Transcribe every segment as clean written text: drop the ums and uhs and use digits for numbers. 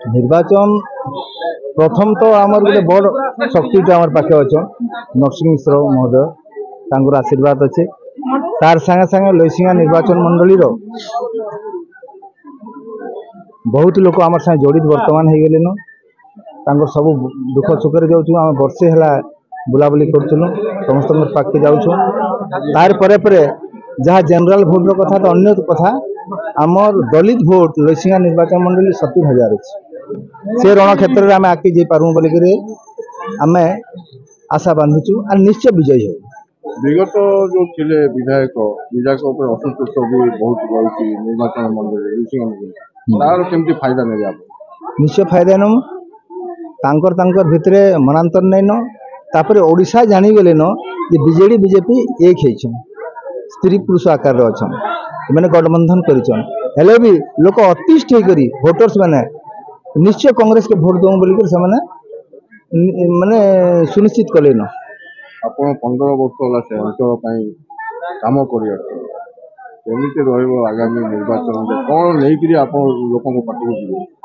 निर्वाचन प्रथम तो आमर गोटे बड़ शक्ति आम पाखे अच्छा नरसिंह मिश्र महोदय तांकर आशीर्वाद अच्छे तार संगे संगे लैसिंगा निर्वाचन मंडली बहुत लोग आम संगे जड़ित बर्तमान हो गले सब दुख सुख जाऊँ आम वर्षे है बुलाबुली करूँ समस्त पाखे जाऊँ तार परे जहाँ जनरल भोट कथा तो अन्य कथा आमर दलित भोट लैसिंगा निर्वाचन मंडली 70,000 अच्छे से रण क्षेत्र में आम आगे जापारू बोलिक आम आशा बांधुचु और निश्चय विजयी हो। विगत जो थे विधायक असंतुष्ट भी बहुत रही निर्वाचन मंडली तार केमती फायदा नहीं निश्चय फायदा नम भितर मनांतर नहीं न ओडिशा जानीगले न जे बीजेडी बीजेपी एक स्त्री पुरुष आकार अच्छा मैंने गठबंधन कर भी लोक अतिष्ठ होकर भोटर्स मैंने निश्चय कांग्रेस के भोट दूँ बोलिक माने सुनिश्चित कले न आप 15 वर्ष है से अंचल कम कर आगामी निर्वाचन कौन नहीं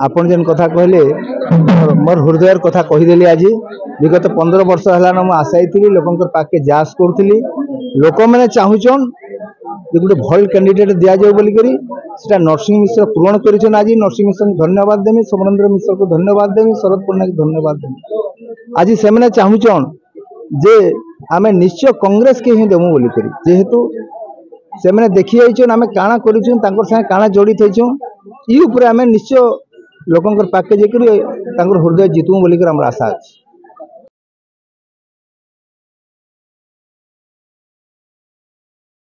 आप जेन कथा कहले मोर हृदय कथा कहीदेली आज विगत 15 वर्ष है मुझे आशायी थी लोक पाके जास करी लोक मैंने चाहून गोटे भल कैंडिडेट दि जाऊ बोलिक नरसिंह मिश्र पूरण कर आज नरसिंह मिश्र को धन्यवाद देमी सोमेन्द्र मिश्र को धन्यवाद देमी शरद पट्टनायक को धन्यवाद देमी आज से मैंने चाहून जे आम निश्चय कांग्रेस के ही देमु बोलिक जेहेतु से मैंने देखी जाइछन आम काଣା करूँ संगे काଣା जड़ित होइछन ई ऊपर आम निश्चय लोकंर पाके जाकर हृदय जितमु बोलिक आम आशा अच्छे।